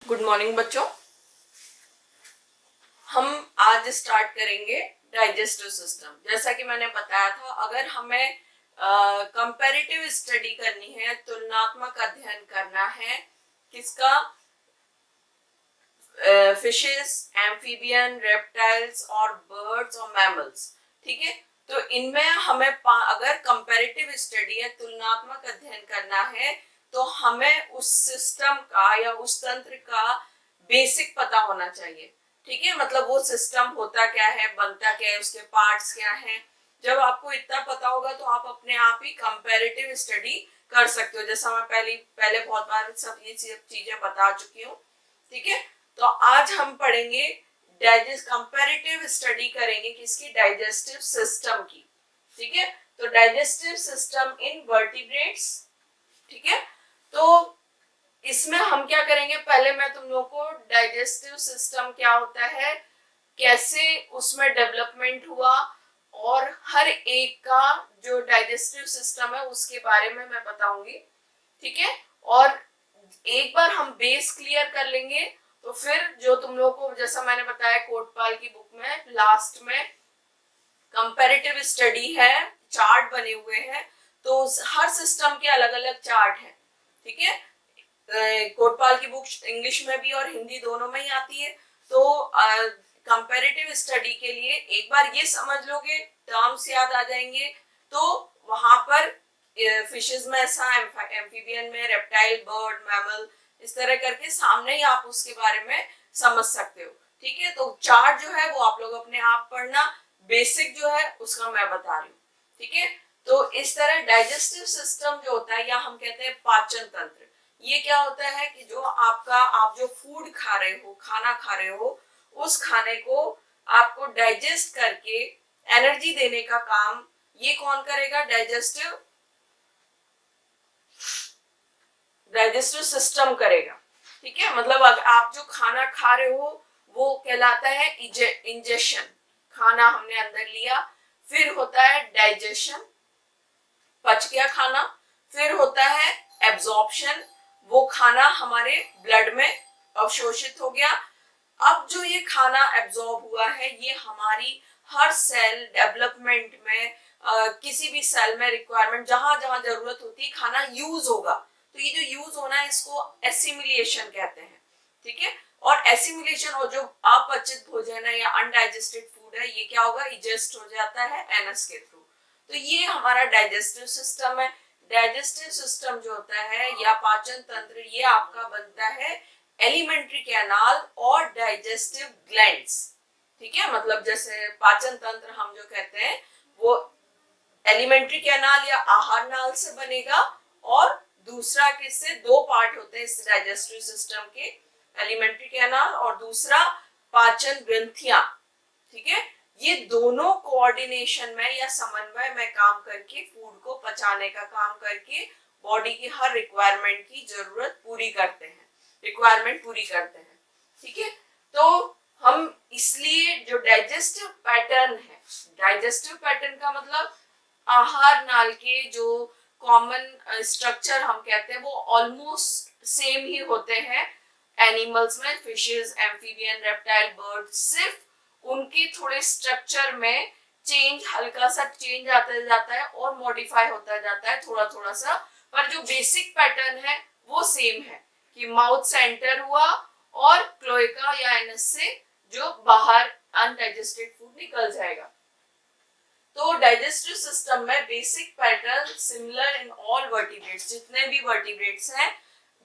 Good morning बच्चों। हम आज स्टार्ट करेंगे डाइजेस्टिव सिस्टम। जैसा कि मैंने बताया था, अगर हमें कंपैरेटिव स्टडी करनी है, तुलनात्मक अध्ययन करना है किसका, फिशेस, एम्फीबियन, रेप्टाइल्स और बर्ड्स और मैमल्स। ठीक है, तो इनमें हमें अगर कंपैरेटिव स्टडी है, तुलनात्मक अध्ययन करना है, तो हमें उस सिस्टम का या उस तंत्र का बेसिक पता होना चाहिए। ठीक है, मतलब वो सिस्टम होता क्या है, बनता क्या है, उसके पार्ट्स क्या हैं। जब आपको इतना पता होगा तो आप अपने आप ही कंपैरेटिव स्टडी कर सकते हो। जैसा मैं पहले बहुत बार सब ये चीजें बता चुकी हूँ। ठीक है, तो आज हम पढ़ेंगे कंपैरेटिव स्टडी करेंगे किसकी, डाइजेस्टिव सिस्टम की। ठीक है, तो डाइजेस्टिव सिस्टम इन वर्टिब्रेट्स। ठीक है, तो इसमें हम क्या करेंगे, पहले मैं तुम लोगों को डाइजेस्टिव सिस्टम क्या होता है, कैसे उसमें डेवलपमेंट हुआ, और हर एक का जो डाइजेस्टिव सिस्टम है उसके बारे में मैं बताऊंगी। ठीक है, और एक बार हम बेस क्लियर कर लेंगे तो फिर जो तुम लोगों को, जैसा मैंने बताया कोटपाल की बुक में लास्ट में कंपैरेटिव स्टडी है, चार्ट बने हुए हैं, तो हर सिस्टम के अलग अलग चार्ट हैं। ठीक है, कोटपाल की बुक इंग्लिश में भी और हिंदी दोनों में ही आती है। तो कंपैरेटिव स्टडी के लिए एक बार ये समझ लोगे, टर्म्स याद आ जाएंगे, तो वहां पर फिशेस में ऐसा, एम्फीबियन में रेप्टाइल, बर्ड, मैमल, इस तरह करके सामने ही आप उसके बारे में समझ सकते हो। ठीक है, तो चार्ट जो है वो आप लोग अपने आप पढ़ना, बेसिक जो है उसका मैं बता रही हूँ। ठीक है, तो इस तरह डाइजेस्टिव सिस्टम जो होता है, या हम कहते हैं पाचन तंत्र, ये क्या होता है कि जो आप जो फूड खा रहे हो, खाना खा रहे हो, उस खाने को आपको डाइजेस्ट करके एनर्जी देने का काम ये कौन करेगा, डाइजेस्टिव सिस्टम करेगा। ठीक है, मतलब अगर आप जो खाना खा रहे हो वो कहलाता है इंजेशन, खाना हमने अंदर लिया, फिर होता है डाइजेशन, पच गया खाना, फिर होता है एब्जॉर्प्शन, वो खाना हमारे ब्लड में अवशोषित हो गया। अब जो ये खाना एब्जॉर्ब हुआ है, ये हमारी हर सेल डेवलपमेंट में किसी भी सेल में रिक्वायरमेंट, जहां जहां जरूरत होती है खाना यूज होगा, तो ये जो यूज होना है इसको एसिमिलिएशन कहते हैं। ठीक है, और एसिमिलेशन, और जो अपचित भोजन है या अनडाइजेस्टेड फूड है, ये क्या होगा, इजेस्ट हो जाता है एनस के थ्रू। तो ये हमारा डाइजेस्टिव सिस्टम है। डाइजेस्टिव सिस्टम जो होता है या पाचन तंत्र, ये आपका बनता है एलिमेंट्री कैनाल और डाइजेस्टिव ग्लैंड्स। ठीक है, मतलब जैसे पाचन तंत्र हम जो कहते हैं वो एलिमेंट्री कैनाल या आहार नाल से बनेगा, और दूसरा किससे, दो पार्ट होते हैं इस डाइजेस्टिव सिस्टम के, एलिमेंट्री कैनाल और दूसरा पाचन ग्रंथियां। ठीक है, ये दोनों कोऑर्डिनेशन में या समन्वय में काम करके फूड को पचाने का काम करके बॉडी की हर रिक्वायरमेंट की जरूरत पूरी करते हैं, रिक्वायरमेंट पूरी करते हैं। ठीक है, तो हम इसलिए जो डाइजेस्टिव पैटर्न है, डाइजेस्टिव पैटर्न का मतलब आहार नाल के जो कॉमन स्ट्रक्चर हम कहते हैं वो ऑलमोस्ट सेम ही होते हैं एनिमल्स में, फिशेस, एम्फीबियन, रेप्टाइल, बर्ड, सिर्फ उनके थोड़े स्ट्रक्चर में चेंज, हल्का सा चेंज आता जाता है और मॉडिफाई होता जाता है थोड़ा थोड़ा सा, पर जो बेसिक पैटर्न है वो सेम है कि माउथ से एंटर हुआ और क्लोएका या एनस से जो बाहर अनडाइजेस्टेड फूड निकल जाएगा। तो डाइजेस्टिव सिस्टम में basic pattern similar in all vertebrates, जितने भी वर्टिब्रेट्स हैं,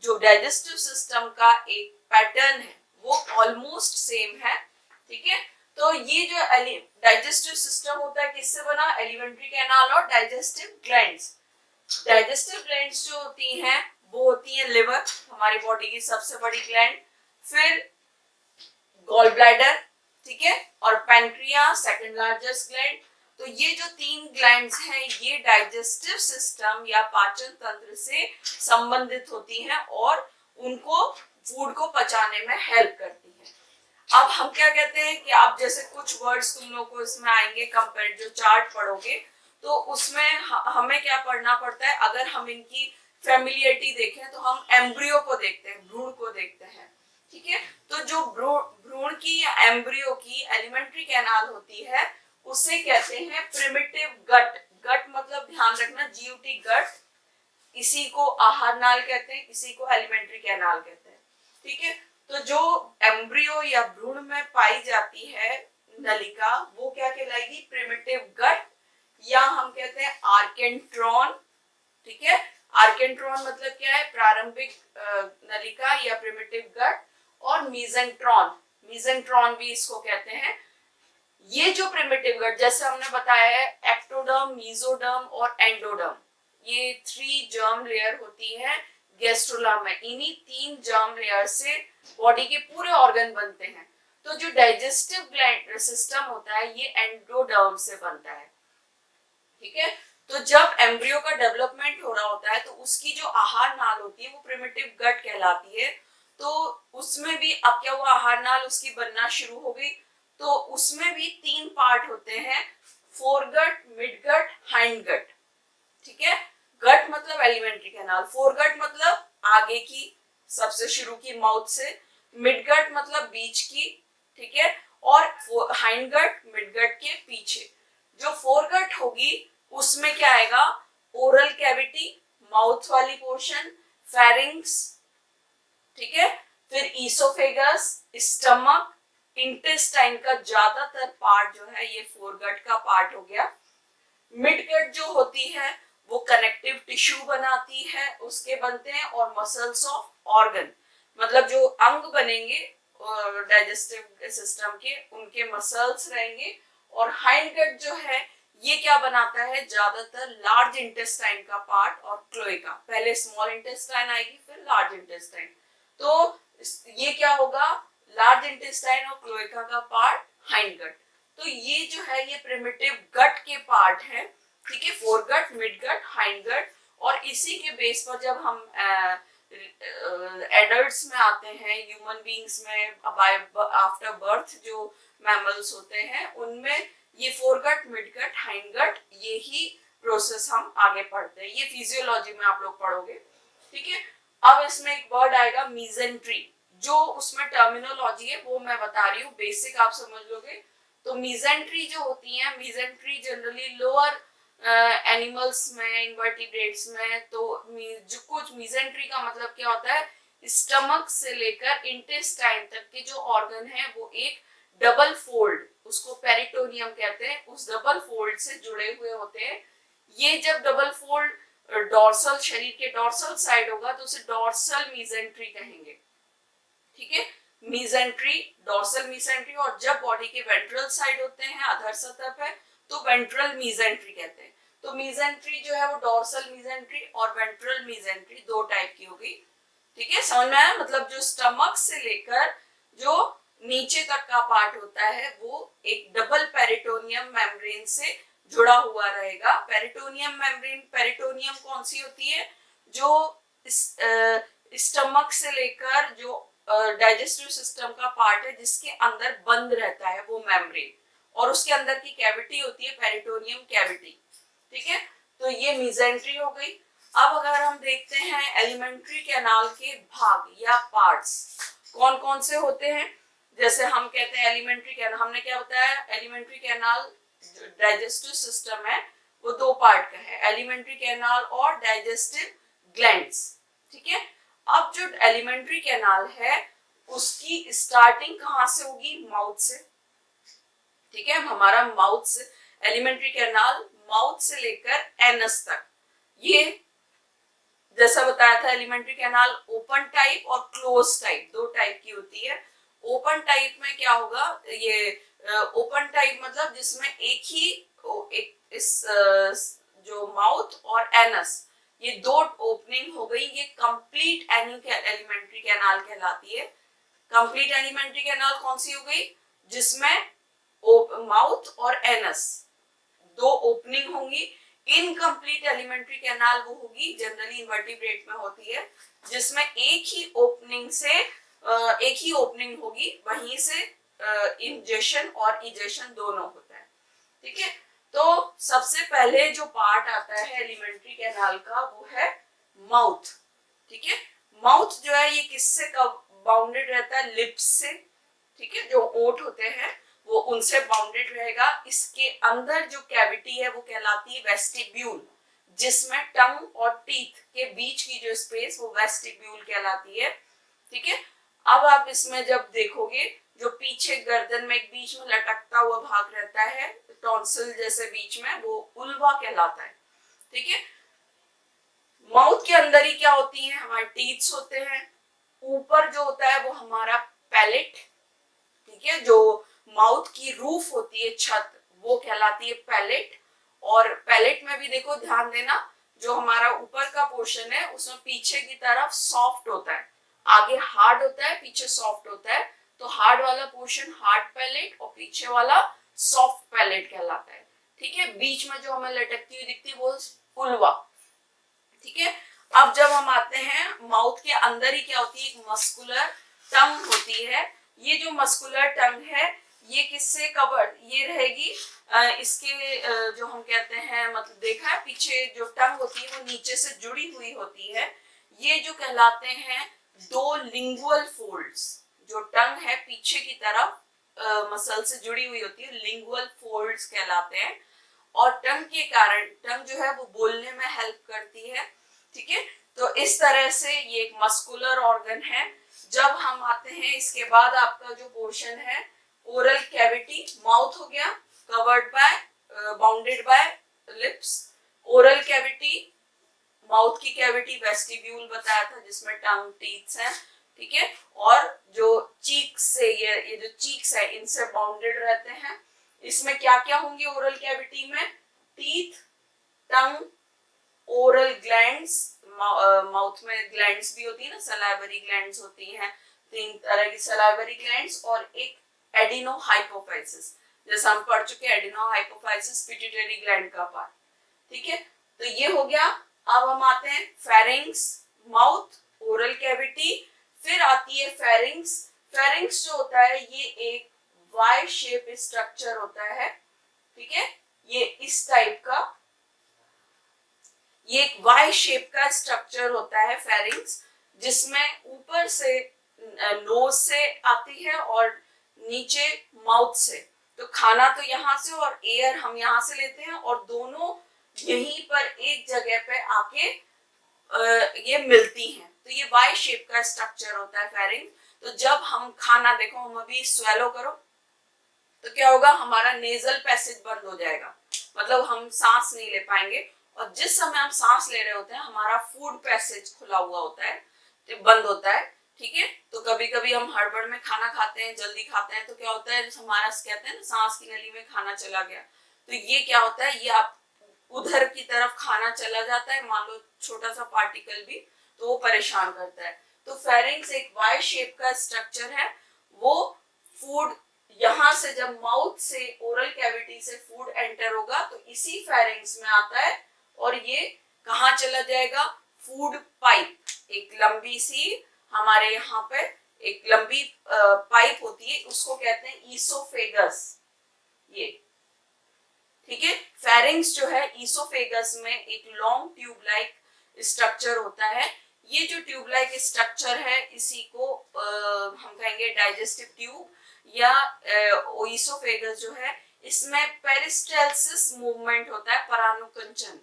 जो डाइजेस्टिव सिस्टम का एक पैटर्न है वो ऑलमोस्ट सेम है। ठीक है, तो ये जो डाइजेस्टिव सिस्टम होता है किससे बना, एलिमेंट्री कैनाल और डाइजेस्टिव ग्लैंड्स। डाइजेस्टिव ग्लैंड्स जो होती हैं वो होती है लिवर, हमारी बॉडी की सबसे बड़ी ग्लैंड, फिर गॉल ब्लैडर, ठीक है, और पैनक्रियास सेकंड लार्जेस्ट ग्लैंड। तो ये जो तीन ग्लैंड्स हैं ये डाइजेस्टिव सिस्टम या पाचन तंत्र से संबंधित होती हैं और उनको फूड को पचाने में हेल्प करती है। अब हम क्या कहते हैं कि आप जैसे कुछ वर्ड्स तुम लोग को इसमें आएंगे, कंपेयर जो चार्ट पढ़ोगे तो उसमें हमें क्या पढ़ना पड़ता है, अगर हम इनकी फैमिलियरिटी देखें तो हम एम्ब्रियो को देखते हैं, भ्रूण को देखते हैं। ठीक एम्ब्रियो की एलिमेंट्री कैनाल होती है उसे कहते हैं प्रिमिटिव गट। गट मतलब ध्यान रखना जीयूटी गट, इसी को आहार नाल कहते हैं, इसी को एलिमेंट्री कैनाल कहते हैं। ठीक है, तो जो एम्ब्रियो या भ्रूण में पाई जाती है नलिका वो क्या कहलाएगी, प्रिमिटिव गट, या हम कहते हैं आर्केंट्रॉन। ठीक है, आर्केंट्रॉन मतलब क्या है, प्रारंभिक नलिका या प्रिमिटिव गट, और मीजेंट्रॉन, मीजेंट्रॉन भी इसको कहते हैं। ये जो प्रिमिटिव गट जैसे हमने बताया है एक्टोडर्म, मीजोडर्म और एंडोडर्म, ये 3 जर्म लेयर होती है गैस्ट्रोला में। इन्हीं 3 जर्म लेयर से बॉडी के पूरे ऑर्गन बनते हैं। तो जो डाइजेस्टिव ग्लैंड सिस्टम होता है ये एंडोडर्म से बनता है। ठीक है, तो जब एम्ब्रियो का डेवलपमेंट हो रहा होता है तो उसकी जो आहार नाल होती है वो प्रिमिटिव गट कहलाती है। तो उसमें भी अब क्या हुआ, आहार नाल उसकी बनना शुरू हो गई। तो उसमें भी 3 पार्ट होते हैं, फोरगट, मिडगट, हाइंडगट। ठीक है, गट मतलब एलिमेंट्री कैनाल, फोरगट मतलब आगे की सबसे शुरू की माउथ से, मिडगट मतलब बीच की, ठीक है, और हाइंडगट मिडगट के पीछे। जो फोरगट होगी उसमें क्या आएगा, ओरल कैविटी, माउथ वाली पोर्शन, फेरिंग्स, ठीक है, फिर ईसोफेगस, स्टमक, इंटेस्टाइन का ज्यादातर पार्ट जो है ये फोरगट का पार्ट हो गया। मिडगट जो होती है वो कनेक्टिव टिश्यू बनाती है, उसके बनते हैं, और मसल्स ऑफ ऑर्गन, मतलब जो अंग बनेंगे डाइजेस्टिव सिस्टम के उनके मसल्स रहेंगे। और हाइंडगट जो है ये क्या बनाता है, ज्यादातर लार्ज इंटेस्टाइन का पार्ट और क्लोएका, पहले स्मॉल इंटेस्टाइन आएगी फिर लार्ज इंटेस्टाइन। तो ये क्या होगा, लार्ज इंटेस्टाइन और क्लोएका का पार्ट हाइंडगट। तो ये जो है ये प्रिमिटिव गट के पार्ट है। ठीक है, फोरगट, मिडगट, हाइंडगट, और इसी के बेस पर जब हम एडल्ट्स में आते हैं, ह्यूमन बीइंग्स में आफ्टर बर्थ जो मैमल्स होते हैं उनमें ये फोरगट, मिडगट, हाइंडगट, ये ही प्रोसेस हम आगे पढ़ते हैं, ये फिजियोलॉजी में आप लोग पढ़ोगे। ठीक है, अब इसमें एक वर्ड आएगा मीजेंट्री, जो उसमें टर्मिनोलॉजी है वो मैं बता रही हूँ, बेसिक आप समझ लोगे। तो मीजेंट्री जो होती है, मीजेंट्री जनरली लोअर एनिमल्स में, इनवर्टिब्रेट्स में, तो जो कुछ मीजेंट्री का मतलब क्या होता है, स्टमक से लेकर इंटेस्टाइन तक के जो ऑर्गन है वो एक डबल फोल्ड, उसको पेरिटोनियम कहते हैं, उस डबल फोल्ड से जुड़े हुए होते हैं। ये जब डबल फोल्ड डॉर्सल, शरीर के डॉर्सल साइड होगा तो उसे डॉर्सल मीजेंट्री कहेंगे। ठीक है, मीजेंट्री, डॉर्सल मीजेंट्री, और जब बॉडी के वेंट्रल साइड होते हैं, अधर सतह पे, तो वेंट्रल मीजेंट्री कहते हैं। तो मीजेंट्री जो है वो डॉर्सल मीजेंट्री और वेंट्रल मीजेंट्री 2 टाइप की होगी। ठीक है, समझ में आया, मतलब जो स्टमक से लेकर जो नीचे तक का पार्ट होता है वो एक डबल पेरिटोनियम मेम्ब्रेन से जुड़ा हुआ रहेगा। पेरिटोनियम मेम्ब्रेन, पेरिटोनियम कौन सी होती है, जो स्टमक से लेकर जो डाइजेस्टिव सिस्टम का पार्ट है जिसके अंदर बंद रहता है वो मेम्ब्रेन, और उसके अंदर की कैविटी होती है पेरिटोनियम कैविटी। ठीक है, तो ये मीजेंट्री हो गई। अब अगर हम देखते हैं एलिमेंट्री कैनाल के भाग या पार्ट्स कौन कौन से होते हैं, जैसे हम कहते हैं एलिमेंट्री कैनाल, हमने क्या बताया, एलिमेंट्री कैनाल डाइजेस्टिव सिस्टम है वो 2 पार्ट का है, एलिमेंट्री कैनाल और डाइजेस्टिव ग्लैंड्स। ठीक है, अब जो एलिमेंट्री कैनाल है उसकी स्टार्टिंग कहां से होगी, माउथ से। ठीक है, हमारा माउथ से एलिमेंट्री कैनाल माउथ से लेकर एनस तक, ये जैसा बताया था एलिमेंट्री कैनाल ओपन टाइप और क्लोज टाइप 2 टाइप की होती है। ओपन टाइप में क्या होगा, ये ओपन टाइप मतलब जिसमें जो माउथ और एनस ये 2 ओपनिंग हो गई, ये कंप्लीट एलिमेंट्री कैनाल कहलाती है। कंप्लीट एलिमेंट्री कैनाल कौन सी हो गई, जिसमें माउथ और एनस 2 ओपनिंग होंगी। इनकम्प्लीट एलिमेंट्री कैनाल वो होगी, जनरली इनवर्टिब्रेट में होती है, जिसमें एक ही ओपनिंग होगी, वहीं से इंजेशन और इजेशन दोनों होता है। ठीक है, तो सबसे पहले जो पार्ट आता है एलिमेंट्री कैनाल का वो है माउथ। ठीक है, माउथ जो है ये किससे बाउंडेड रहता है, लिप्स से। ठीक है, जो ओंठ होते हैं वो उनसे बाउंडेड रहेगा। इसके अंदर जो कैविटी है वो कहलाती है वेस्टिब्यूल, जिसमें टंग और टीथ के बीच की जो स्पेस वो वेस्टिब्यूल कहलाती है। ठीक है, अब आप इसमें जब देखोगे जो पीछे गर्दन में एक बीच में लटकता हुआ भाग रहता है टॉन्सिल जैसे बीच में, वो उल्वा कहलाता है। ठीक है, माउथ के अंदर ही क्या होती है, हमारे टीथ्स होते हैं। ऊपर जो होता है वो हमारा पैलेट, ठीक है, जो माउथ की रूफ होती है, छत, वो कहलाती है पैलेट। और पैलेट में भी देखो ध्यान देना, जो हमारा ऊपर का पोर्शन है उसमें पीछे की तरफ सॉफ्ट होता है, आगे हार्ड होता है, पीछे सॉफ्ट होता है। तो हार्ड वाला पोर्शन हार्ड पैलेट और पीछे वाला सॉफ्ट पैलेट कहलाता है। ठीक है, बीच में जो हमें लटकती हुई दिखती है वो उल्वा। ठीक है, अब जब हम आते हैं माउथ के अंदर ही क्या होती है, एक मस्कुलर टंग होती है। ये जो मस्कुलर टंग है ये किससे कवर्ड, ये रहेगी इसके जो हम कहते हैं, मतलब देखा है पीछे जो टंग होती है वो नीचे से जुड़ी हुई होती है। ये जो कहलाते हैं दो लिंगुअल फोल्ड्स, जो टंग है पीछे की तरफ मसल से जुड़ी हुई होती है, लिंगुअल फोल्ड्स कहलाते हैं। और टंग के कारण, टंग जो है वो बोलने में हेल्प करती है। ठीक है, तो इस तरह से ये एक मस्कुलर ऑर्गन है। जब हम आते हैं इसके बाद आपका जो पोर्शन है ओरल कैविटी, माउथ हो गया covered by bounded by lips, oral cavity, mouth की कैविटी वेस्टिब्यूल बताया था जिसमें टंग टीथ है। ठीक है, और जो चीक्स से ये जो चीक्स है इनसे बाउंडेड रहते हैं। इसमें क्या क्या होंगे ओरल कैविटी में, टीथ, टंग, ओरल ग्लैंड्स, माउथ में ग्लैंड्स भी होती है ना, सलाइवरी ग्लैंड्स होती हैं, 3 तरह की सलाइवरी ग्लैंड्स, और एक एडिनोहाइपोफाइसिस, जैसा हम पढ़ चुके हैं एडिनोहाइपोफाइसिस पिट्यूटरी ग्लैंड का पार्ट। ठीक है, तो ये हो गया। अब हम आते हैं फेरिंग्स, माउथ, ओरल कैविटी, फिर आती है फेरिंग्स। फेरिंग्स जो होता है ये एक वाई शेप स्ट्रक्चर होता है। ठीक है, ये इस टाइप का, ये एक वाई शेप का स्ट्रक्चर होता है फेरिंग्स, जिसमें ऊपर से नोज से आती है और नीचे माउथ से। तो खाना तो यहाँ से और एयर हम यहाँ से लेते हैं, और दोनों यहीं पर एक जगह पे आके ये मिलती हैं। तो ये वाई शेप का स्ट्रक्चर होता है फेरिंग। तो जब हम खाना, देखो हम अभी स्वेलो करो तो क्या होगा, हमारा नेजल पैसेज बंद हो जाएगा, मतलब हम सांस नहीं ले पाएंगे। और जिस समय हम सांस ले रहे होते हैं हमारा फूड पैसेज खुला हुआ होता है, तो बंद होता है। ठीक है, तो कभी कभी हम हड़बड़ में खाना खाते हैं, जल्दी खाते हैं, तो क्या होता है, हमारा कहते हैं ना सांस की नली में खाना चला गया। तो ये क्या होता है, ये आप उधर की तरफ खाना चला जाता है, मान लो छोटा सा पार्टिकल भी, तो वो परेशान करता है। तो फेरिंग्स एक वाई शेप का स्ट्रक्चर है। वो फूड यहाँ से, जब माउथ से ओरल कैविटी से फूड एंटर होगा तो इसी फेरिंग्स में आता है, और ये कहाँ चला जाएगा, फूड पाइप, एक लंबी सी हमारे यहाँ पे एक लंबी पाइप होती है, उसको कहते हैं ईसोफेगस। ये ठीक है, फेरिंग्स जो है ईसोफेगस में एक लॉन्ग ट्यूब लाइक स्ट्रक्चर होता है। ये जो ट्यूब लाइक स्ट्रक्चर है इसी को हम कहेंगे डाइजेस्टिव ट्यूब या ईसोफेगस जो है, इसमें पेरिस्टालसिस मूवमेंट होता है, परानुकंचन,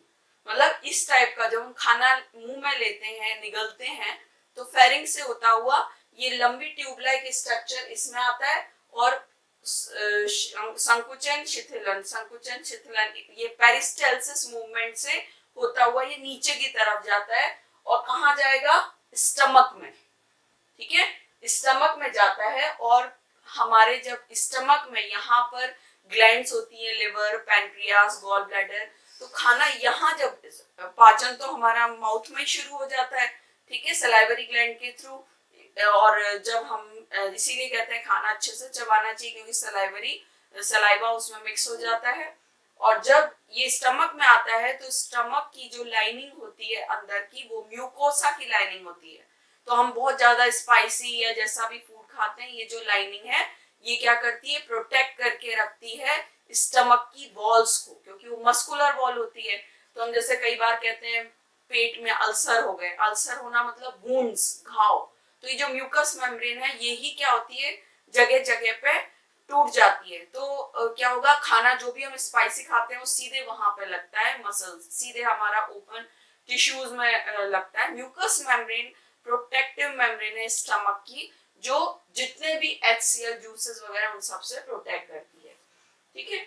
मतलब इस टाइप का जब हम खाना मुंह में लेते हैं, निगलते हैं, तो फेरिंग्स से होता हुआ ये लंबी ट्यूब लाइक स्ट्रक्चर इसमें आता है। और संकुचन शिथिलन, संकुचन शिथिलन, ये पेरिस्टालसिस मूवमेंट से होता हुआ ये नीचे की तरफ जाता है, और कहाँ जाएगा, स्टमक में। ठीक है, स्टमक में जाता है। और हमारे जब स्टमक में यहाँ पर ग्लैंड्स होती है, लिवर, पैनक्रियास, गॉल ब्लैडर, तो खाना यहाँ जब पाचन तो हमारा माउथ में शुरू हो जाता है, ठीक है, सलाइवरी ग्लैंड के थ्रू। और जब हम इसीलिए कहते हैं खाना अच्छे से चबाना चाहिए, क्योंकि सलाइवा उसमें मिक्स हो जाता है। और जब ये स्टमक में आता है तो स्टमक की जो लाइनिंग होती है अंदर की, वो म्यूकोसा की लाइनिंग होती है। तो हम बहुत ज्यादा स्पाइसी या जैसा भी फूड खाते हैं, ये जो लाइनिंग है ये क्या करती है, प्रोटेक्ट करके रखती है स्टमक की वॉल्स को, क्योंकि वो मस्कुलर वॉल होती है। तो हम जैसे कई बार कहते हैं पेट में अल्सर हो गए, अल्सर होना मतलब वुंड्स, घाव, तो ये जो म्यूकस मेम्ब्रेन है यही क्या होती है, जगह जगह पे टूट जाती है। तो क्या होगा, खाना जो भी हम स्पाइसी खाते हैं वो सीधे वहां पे लगता है, मसल्स सीधे हमारा ओपन टिश्यूज में लगता है। म्यूकस मेम्ब्रेन प्रोटेक्टिव मेम्ब्रेन है स्टमक की, जो जितने भी HCl जूसेस वगैरह उन सब से प्रोटेक्ट करती है। ठीक है,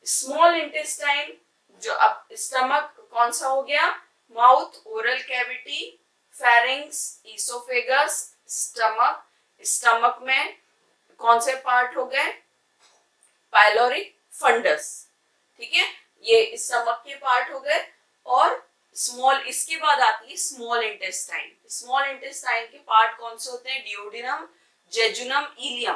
स्मॉल इंटेस्टाइन, जो अब स्टमक कौन सा हो गया, mouth, oral cavity, pharynx, oesophagus, stomach. Stomach में कौन से पार्ट हो गए, पाइलोरिक, फंडस। ठीक है, ये स्टमक के पार्ट हो गए। और स्मॉल, इसके बाद आती है स्मॉल इंटेस्टाइन। स्मॉल इंटेस्टाइन के पार्ट कौन से होते हैं, duodenum, jejunum, ileum.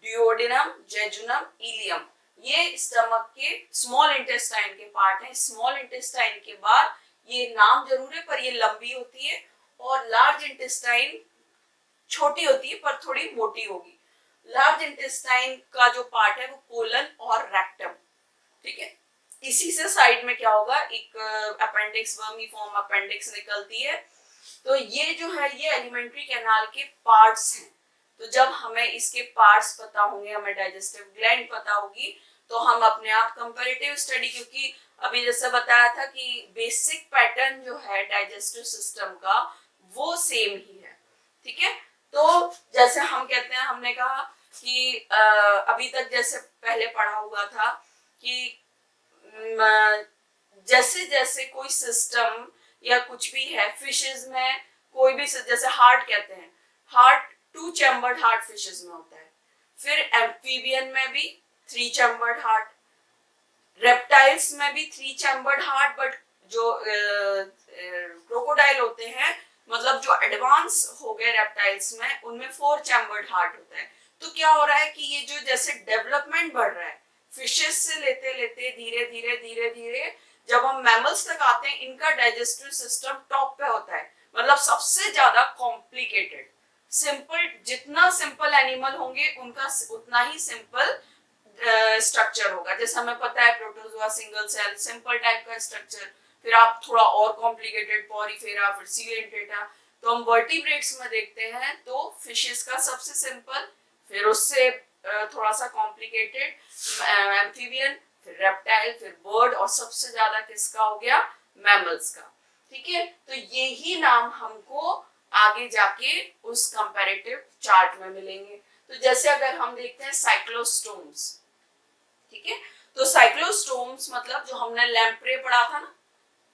Duodenum, jejunum, ileum, ये स्टमक के स्मॉल इंटेस्टाइन के पार्ट हैं। स्मॉल इंटेस्टाइन के बाद ये नाम जरूर है पर ये लंबी होती है, और लार्ज इंटेस्टाइन छोटी होती है पर थोड़ी मोटी होगी। लार्ज इंटेस्टाइन का जो पार्ट है वो कोलन और रेक्टम। ठीक है, इसी से साइड में क्या होगा, एक अपेंडिक्स, वर्मीफॉर्म अपेंडिक्स निकलती है। तो ये जो है ये एलिमेंट्री कैनाल के पार्ट्स हैं। तो जब हमें इसके पार्ट्स पता होंगे, हमें डाइजेस्टिव ग्लैंड पता होगी, तो हम अपने आप कंपैरेटिव स्टडी, क्योंकि अभी जैसे बताया था कि बेसिक पैटर्न जो है डाइजेस्टिव सिस्टम का वो सेम ही है। ठीक है, तो जैसे हम कहते हैं, हमने कहा कि अभी तक जैसे पहले पढ़ा हुआ था कि जैसे जैसे कोई सिस्टम या कुछ भी है, फिशेस में कोई भी, जैसे हार्ट कहते हैं, हार्ट 2 चैम्बर्ड हार्ट फिशेस में होता है। फिर एम्फीबियन में भी 3 चैम्बर्ड हार्ट, रेप्टाइल्स में भी 3 चैम्बर्ड हार्ट, बट जो क्रोकोडाइल होते हैं, मतलब जो एडवांस हो गए रेप्टाइल्स में, उनमें 4 चैम्बर्ड हार्ट होता है। तो क्या हो रहा है कि ये जो जैसे डेवलपमेंट बढ़ रहा है फिशेस से लेते लेते धीरे धीरे धीरे धीरे जब हम मैमल्स तक आते हैं, इनका डाइजेस्टिव सिस्टम टॉप पे होता है, मतलब सबसे ज्यादा कॉम्प्लिकेटेड। सिंपल, जितना सिंपल एनिमल होंगे उनका उतना ही सिंपल स्ट्रक्चर होगा। जैसे हमें पता है protozoa single cell simple type का स्ट्रक्चर, फिर आप थोड़ा और कॉम्प्लिकेटेड पॉरीफेरा, फिर सीलेंटेटा। तो हम वर्टिब्रेट्स में देखते हैं तो फिशेस का सबसे सिंपल, फिर उससे थोड़ा सा कॉम्प्लिकेटेड एम्फीबियन, फिर रेप्टाइल, फिर बर्ड, और सबसे ज्यादा किसका हो गया, मैमल्स का। ठीक है, तो यही नाम हमको आगे जाके उस कंपैरेटिव चार्ट में मिलेंगे। तो जैसे अगर हम देखते हैं साइक्लोस्टोम्स, ठीक है, तो साइक्लोस्टोम्स मतलब जो हमने लैम्प्रे पढ़ा था ना,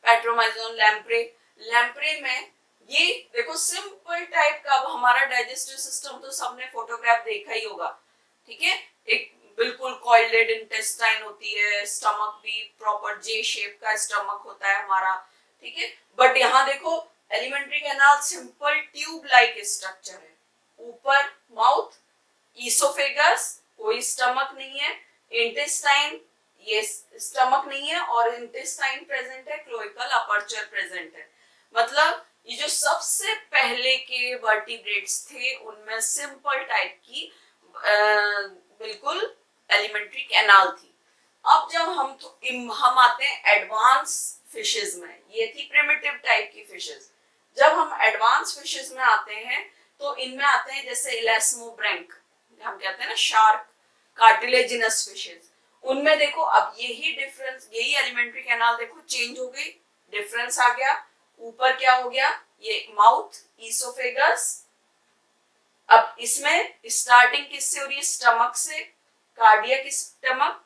पेट्रोमाइजोन लैम्प्रे, लैम्प्रे में ये देखो सिंपल टाइप का, अब हमारा डाइजेस्टिव सिस्टम तो सबने फोटोग्राफ देखा ही होगा। ठीक है, एक बिल्कुल कॉइल्डेड इंटेस्टाइन होती है, स्टमक भी प्रॉपर जे शेप का स्टमक होता है हमारा। ठीक है, बट यहाँ देखो alimentary canal simple tube like structure है, ऊपर माउथ, ईसोफेगस, कोई स्टमक नहीं है, इंटेस्टाइन, ये स्टमक नहीं है, और इंटेस्टाइन प्रेजेंट है, क्लोइकल अपर्चर प्रेजेंट है। मतलब ये जो सबसे पहले के वर्टिब्रेट्स थे उनमें सिंपल टाइप की बिल्कुल एलिमेंट्री कैनाल थी। अब जब हम आते हैं एडवांस फिशेस में, ये थी प्रिमिटिव टाइप की फिशेस। जब हम एडवांस फिशेस में आते हैं तो इनमें आते हैं जैसे इलास्मोब्रैंक, हम कहते हैं ना शार्क, कार्टिलेजिनस फिशेस। उनमें देखो अब यही डिफरेंस, यही एलिमेंट्री कैनाल देखो चेंज हो गई, डिफरेंस आ गया। ऊपर क्या हो गया, ये माउथ, ईसोफेगस। अब इसमें स्टार्टिंग किससे हो रही है, स्टमक से, कार्डियक स्टमक।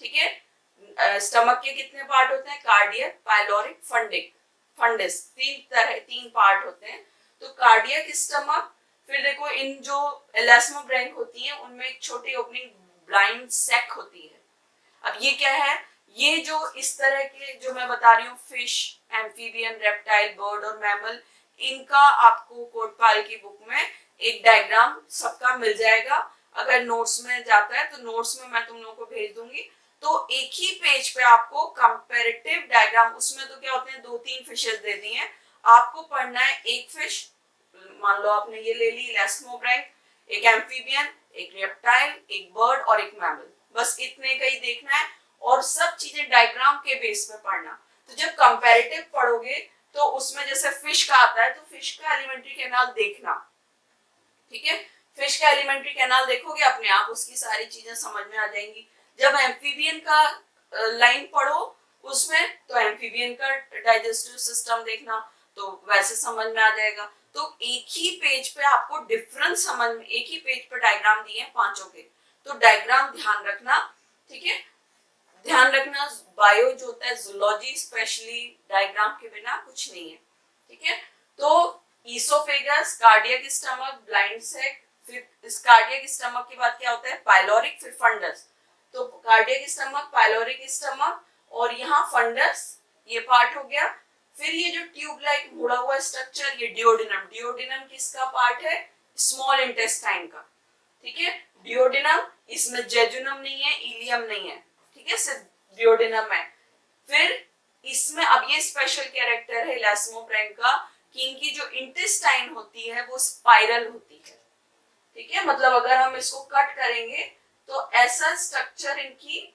ठीक है, स्टमक के कितने पार्ट होते हैं, कार्डियक, पाइलोरिक, फंडिक, फंडिस, तीन पार्ट होते हैं। तो कार्डियक स्टमक, फिर देखो इन जो इलास्मोब्रैंक होती है उनमें एक छोटी ओपनिंग ब्लाइंड सैक होती है। अब ये क्या है, ये जो इस तरह के जो मैं बता रही हूँ फिश, एम्फीबियन, रेप्टाइल, बर्ड और मैमल, इनका आपको कोटपाल की बुक में एक डायग्राम सबका मिल जाएगा। अगर नोट्स में जाता है तो नोट्स में मैं तुम लोगों को भेज दूंगी। तो एक ही पेज पे आपको कंपैरेटिव डायग्राम, उसमें तो क्या होते हैं 2-3 फिशेस दे दी हैं, आपको पढ़ना है एक फिश, मान लो आपने ये ले ली इलास्मोब्रैंक, एक एम्फीबियन, एक रेप्टाइल, एक बर्ड और एक मैमल, बस इतने का ही देखना है, और सब चीजें डायग्राम के बेस पे पढ़ना। तो जब कंपैरेटिव पढ़ोगे तो उसमें जैसे फिश का आता है तो फिश का एलिमेंट्री कैनाल देखना। ठीक है, फिश का एलिमेंट्री कैनाल देखोगे अपने आप उसकी सारी चीजें समझ में आ जाएंगी। जब एम्फीबियन का लाइन पढ़ो उसमें, तो एम्फीबियन का डाइजेस्टिव सिस्टम देखना, तो वैसे समझ में आ जाएगा। तो एक ही पेज पे आपको डिफरेंस समझ में, एक ही पेज पे डायग्राम दिए हैं पांचों के, तो डायग्राम ध्यान रखना, ठीक है। ध्यान रखना बायो जो होता है, जूलॉजी स्पेशली, डायग्राम के बिना कुछ नहीं है, ठीक है। तो oesophagus, cardiac stomach, blind sac, फिर इस कार्डियक स्टमक के बाद क्या होता है, पाइलोरिक, फिर फंडस। तो कार्डियक स्टमक, पाइलोरिक स्टमक, और यहाँ फंडस, ये पार्ट हो गया। फिर ये जो ट्यूब लाइक मुड़ा हुआ स्ट्रक्चर, ये डिओडिनम। डिओडिनम किसका पार्ट है, स्मॉल इंटेस्टाइन का, ठीक है। डिओडिनम, इसमें जेजुनम नहीं है, इलियम नहीं है, ठीक है, सिर्फ डिओडिनम है। फिर इसमें अब ये स्पेशल कैरेक्टर है इलास्मोब्रेंक का कि इनकी जो इंटेस्टाइन होती है वो स्पाइरल होती है, ठीक है। मतलब अगर हम इसको कट करेंगे तो ऐसा स्ट्रक्चर इनकी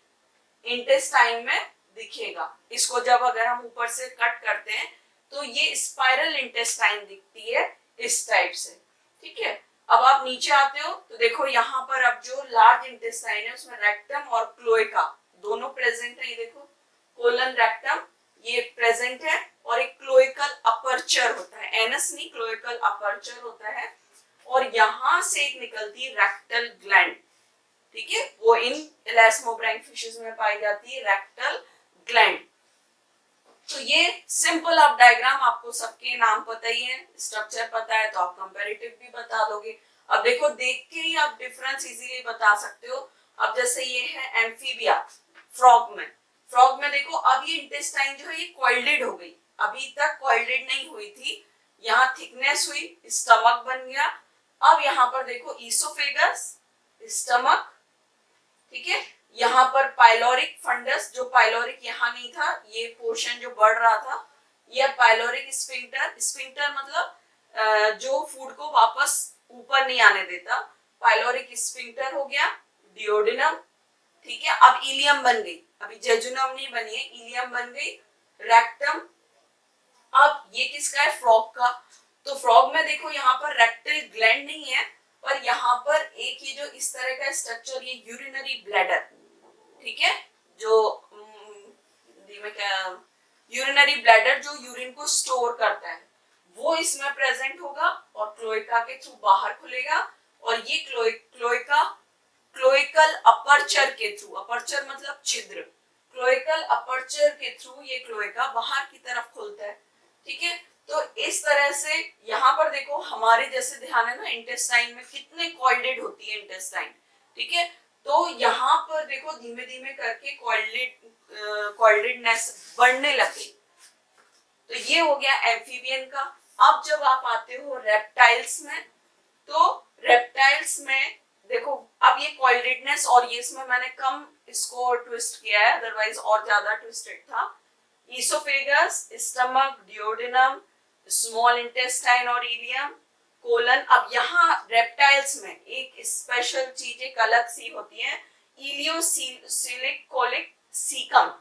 इंटेस्टाइन में दिखेगा। इसको जब अगर हम ऊपर से कट करते हैं तो ये स्पाइरल इंटेस्टाइन दिखती है इस टाइप से, ठीक है। अब आप नीचे आते हो तो देखो यहाँ पर अब जो लार्ज इंटेस्टाइन है उसमें रेक्टम और क्लोएका दोनों प्रेजेंट है। ये देखो कोलन रेक्टम ये प्रेजेंट है, और एक क्लोइकल अपर्चर होता है, एनस नहीं, क्लोइकल अपर्चर होता है। और यहां से एक निकलती है रेक्टल ग्लैंड, ठीक है, वो इन इलास्मोब्रैंक फिशेस में पाई जाती है, रेक्टल ग्लैंड। तो ये सिंपल आप डायग्राम, आपको सबके नाम पता ही है, स्ट्रक्चर पता है तो आप कंपैरेटिव भी बता दोगे। अब देखो देख के ही आप डिफरेंस इजीली बता सकते हो। अब जैसे ये है एम्फीबिया, फ्रॉग में देखो अब ये इंटेस्टाइन जो है ये कॉइल्डेड हो गई, अभी तक कॉइल्डेड नहीं हुई थी, यहाँ थिकनेस हुई, स्टमक बन गया। अब यहाँ पर देखो ईसोफेगस, स्टमक, ठीक है, यहाँ पर पाइलोरिक फंडस, जो पाइलोरिक यहाँ नहीं था, ये पोर्शन जो बढ़ रहा था, ये पाइलोरिक स्फिंक्टर, स्फिंक्टर मतलब जो फूड को वापस ऊपर नहीं आने देता, पाइलोरिक स्फिंक्टर हो गया। डिओडिनम, ठीक है। अब इलियम बन गई, अभी जेजुनम नहीं बनी है, इलियम बन गई। रेक्टम, अब ये किसका है, फ्रॉग का। तो फ्रॉग में देखो यहाँ पर रेक्टल ग्लैंड नहीं है, पर यहाँ पर एक ये जो इस तरह का स्ट्रक्चर, ये यूरिनरी ब्लैडर, ठीक है, जो में क्या, यूरिनरी ब्लैडर जो यूरिन को स्टोर करता है, वो इसमें प्रेजेंट होगा और क्लोएका के थ्रू बाहर खुलेगा। और ये क्लोएका क्लोइकल अपर्चर के थ्रू, अपर्चर मतलब छिद्र, क्लोइकल अपर्चर के थ्रू ये क्लोएका बाहर की तरफ खुलता है, ठीक है। तो इस तरह से यहाँ पर देखो हमारे जैसे ध्यान है ना, इंटेस्टाइन में कितने कॉइल्डेड होती है इंटेस्टाइन, ठीक है। तो यहाँ पर देखो धीमे धीमे करके कॉइल्डेडनेस बढ़ने लगी। तो ये हो गया एम्फीबियन का। अब जब आप आते हो रेप्टाइल्स में, तो रेप्टाइल्स में देखो अब ये कॉइल्डेडनेस, और ये इसमें मैंने कम इसको ट्विस्ट किया है, अदरवाइज और ज्यादा ट्विस्टेड था। Oesophagus, stomach, duodenum, small intestine और इलियम, कोलन। अब यहाँ रेप्टाइल्स में एक स्पेशल चीज एक अलग सी होती है, इलियोसिलिक कोलिक सीकम,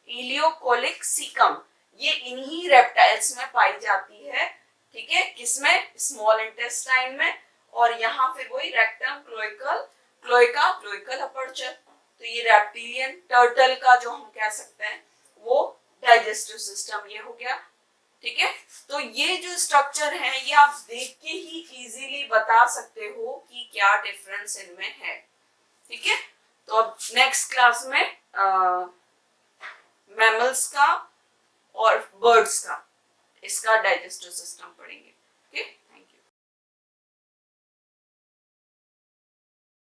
इलियोकोलिक सीकम, ये इन्हीं रेप्टाइल्स में पाई जाती है, ठीक है, किसमें, स्मॉल इंटेस्टाइन में। और यहाँ फिर वही रेक्टम, क्लोएका, क्लोइकल अपर्चर। तो ये रेप्टिलियन टर्टल का जो हम कह सकते हैं वो डाइजेस्टिव सिस्टम ये हो गया, ठीक है। तो ये जो स्ट्रक्चर है ये आप देख के ही इजीली बता सकते हो कि क्या डिफरेंस इनमें है, ठीक है। तो अब नेक्स्ट क्लास में मैमल्स का और बर्ड्स का, इसका डाइजेस्टिव सिस्टम पढ़ेंगे, ठीक है।